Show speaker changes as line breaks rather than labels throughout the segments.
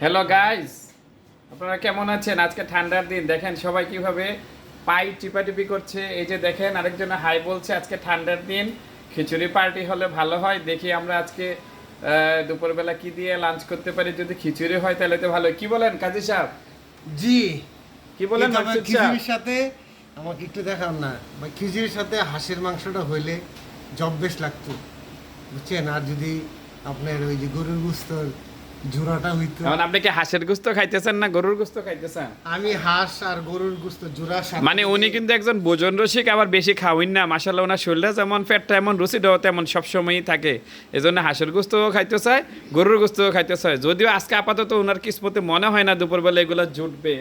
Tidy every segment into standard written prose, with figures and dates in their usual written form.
Hello guys, আপনারা কেমন আছেন? আজকে ঠান্ডার দিন, দেখেন সবাই কিভাবে পাই টিপাটিপি করছে। এই যে দেখেন আরেকজন হাই বলছে। আজকে ঠান্ডার দিন খিচুড়ি পার্টি হলে ভালো হয়। দেখি আমরা আজকে দুপুরবেলা কি দিয়ে লাঞ্চ করতে পারি। যদি খিচুড়ি হয় তাহলে তো ভালো। কি বলেন কাজী সাহেব?
জি,
কি বলেন মাকসুদ সাহেব?
খিচুড়ির সাথে আমাকে একটু দেখান না, খিচুড়ির সাথে হাঁসের মাংসটা হইলে জব্বেশ লাগতো, বুঝছেন? আর যদি আপনার ওই যে গরুর গোস্তর জোড়াটা হইতো।
এখন আপনি কি হাঁসের গোস্ত খাইতেছেন না গরুর গোস্ত খাইতেছেন?
আমি হাঁস আর গরুর গোস্ত জোড়া
মানে উনি কিন্তু একজন ভোজন রসিক, আবার বেশি খাওয়াইন না। মাশাআল্লাহ, ওনার শরীরটা যেমন পেটটা এমন রুচিটাও তেমন সবসময়ই থাকে। এজন্য হাঁসের গোস্তও খাইতে চায়, গরুর গোস্তও খাইতে চায়। যদিও আজকে আপাতত ওনার কিসমতে মনে হয় না দুপুরবেলা এগুলো জুটবে।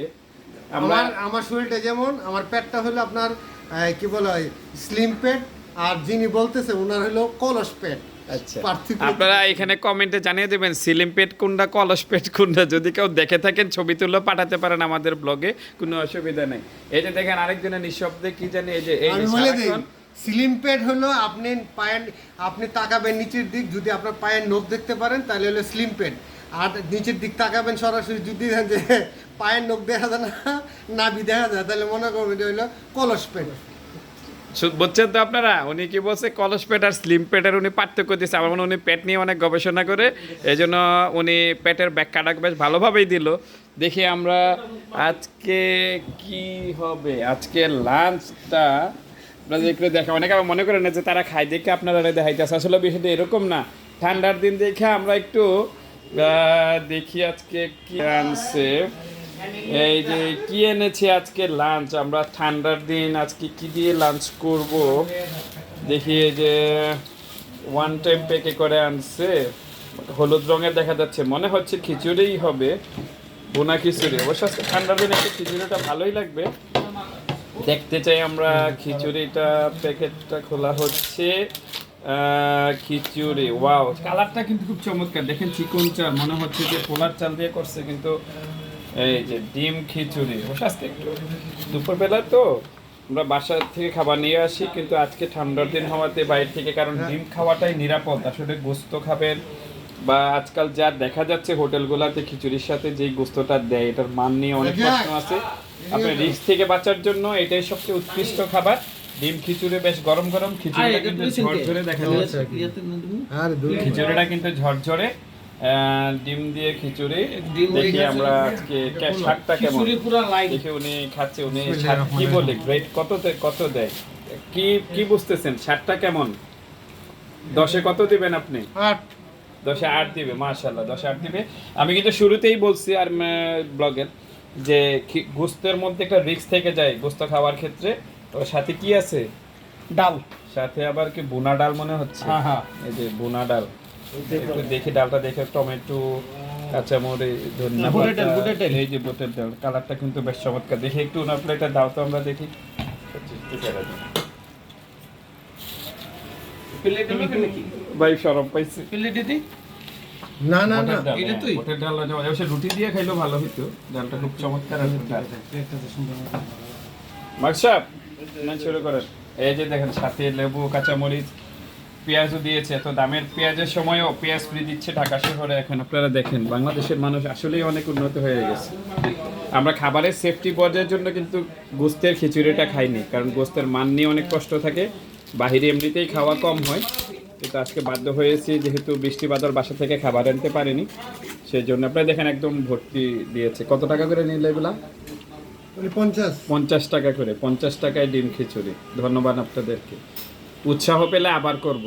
আমার শরীরটা যেমন, আমার পেটটা হলো আপনার কি বলে স্লিম পেট, আর যিনি বলতেছে ওনার হলো কলস পেট।
আচ্ছা, আপনারা এখানে কমেন্টে জানিয়ে দেবেন সিলিম পেট কোনটা, কলস পেট কোনটা। যদি কেউ দেখে থাকেন ছবি তুলে পাঠাতে পারেন আমাদের ব্লগে, কোনো অসুবিধা নেই। এই যে দেখেন আরেকজনের নিঃশব্দে কি জানি, এই যে
আমি বলে দিই, স্লিম পেট হলো আপনি পায়ের, আপনি তাকাবেন নিচের দিক, যদি আপনার পায়ের নখ দেখতে পারেন তাহলে হলো স্লিম পেট। আর নিচের দিক তাকাবেন সরাসরি, যদি দেখেন যে পায়ের নখ দেখা যায় না, নাভি দেখা যায়, তাহলে মনে করবেন যে হলো কলস পেট।
বুঝছেন তো আপনারা? উনি কি বলছে, কলস পেট আর স্লিম পেটের উনি পার্থক্য দিচ্ছে। আমার মনে উনি পেট নিয়ে অনেক গবেষণা করে, এই জন্য উনি পেটের ব্যাখ্যাটা বেশ ভালোভাবেই দিল। দেখি আমরা আজকে কি হবে, আজকে লাঞ্চটা আপনারা একটু দেখে। অনেকে আবার মনে করেন যে তারা খায় দেখে আপনারা দেখাইতেছে, আসলে বিষয়টা এরকম না। ঠান্ডার দিন দেখে আমরা একটু দেখি আজকে কি আনছে। এই যে কি এনেছে আজকে লাঞ্চ, আমরা ঠান্ডার দিন আজকে কি দিয়ে লাঞ্চ করব দেখি। এই যে ওয়ান টাইম প্যাকে করে আনছে, হলুদ রঙের দেখা যাচ্ছে, মনে হচ্ছে খিচুড়িই হবে, বোনা খিচুড়ি। অবশ্য আজকে ঠান্ডার দিনে একটু খিচুড়িটা ভালোই লাগবে। দেখতে চাই আমরা খিচুড়িটা, প্যাকেটটা খোলা হচ্ছে। খিচুড়ি, ওয়াও, কালারটা কিন্তু খুব চমৎকার। দেখেন চিকন চাল, মনে হচ্ছে যে পোলার চাল দিয়ে করছে। কিন্তু এই যে ডিম খিচুড়ি, অবশ্য আজকে একটু দুপুরবেলা তো আমরা বাসা থেকে খাবার নিয়ে আসি, কিন্তু আজকে ঠান্ডার দিন হওয়াতে বাইরে থেকে, কারণ ডিম খাওয়াটাই নিরাপদ। আসলে গোস্ত খাবেন বা আজকাল যা দেখা যাচ্ছে হোটেলগুলোতে খিচুড়ির সাথে যেই গোস্তটা দেয়, এটার মান নিয়ে অনেক প্রশ্ন আছে। আপনি রিস্ক থেকে বাঁচার জন্য এটাই সবচেয়ে উৎকৃষ্ট খাবার। ডিম খিচুড়ি বেশ গরম গরম, খিচুড়িটা কিন্তু ঝরঝরে দেখা যাচ্ছে। খিচুড়িটা কিন্তু ঝরঝরে, ডিম দিয়ে খিচুড়ি। দেখি আমরা আজকে স্বাদটা কেমন, দেখি উনি খাচ্ছে। উনি স্বাদ কি বলে, গ্রেড কত দেয়, কি কি বুঝতেছেন স্বাদটা কেমন? 10-এ কত দিবেন আপনি? 10-এ 8 দিবে। মাশাআল্লাহ, 10-এ 8 দিবে। আমি কিন্তু শুরুতেই বলছি আর ব্লগের যে গোস্তের মধ্যে একটা রিস্ক থেকে যায় গোস্ত খাওয়ার ক্ষেত্রে। তো সাথে কি আছে? ডাল, সাথে আবার কি বোনা ডাল মনে হচ্ছে। এই যে বোনা ডাল, একটু দেখি ডালটা দেখে, টমেটো, কাঁচামরিচ, ধনিয়া পাতা, এই যে বুটের ডাল, কালারটা কিন্তু বেশ চমৎকার। দেখি একটু ওনার প্লেটে দাও তো আমরা দেখি। ভাই শরম পাইছি,
না না না,
এটা তুই বুটের ডাল না, অবশ্য রুটি দিয়ে খাইলেও ভালো হইতো। ডালটা খুব চমৎকার আছে। মাকসাব না শুরু করেন। এই যে দেখেন সাথে লেবু, কাঁচামরিচ, পেঁয়াজও দিয়েছে। তো দামের পেঁয়াজের সময়ও পেঁয়াজ ফ্রি দিচ্ছে ঢাকা শহরে এখন। আপনারা দেখেন বাংলাদেশের মানুষ আসলেই অনেক উন্নত হয়ে গেছে। আমরা খাবারের সেফটি পর্যায়ের জন্য কিন্তু গোস্তের খিচুড়িটা খাইনি, কারণ গোস্তের মান নিয়ে অনেক কষ্ট থাকে। বাহিরে এমনিতেই খাওয়া কম হয়, কিন্তু আজকে বাধ্য হয়েছি যেহেতু বৃষ্টি বাদল, বাসা থেকে খাবার আনতে পারিনি, সেই জন্য। আপনারা দেখেন একদম ভর্তি দিয়েছে। কত টাকা করে নিলে এগুলা? 50 টাকা করে, 50 টাকায় ডিম খিচুড়ি। ধন্যবাদ আপনাদেরকে, উৎসাহ পেলে আবার করব।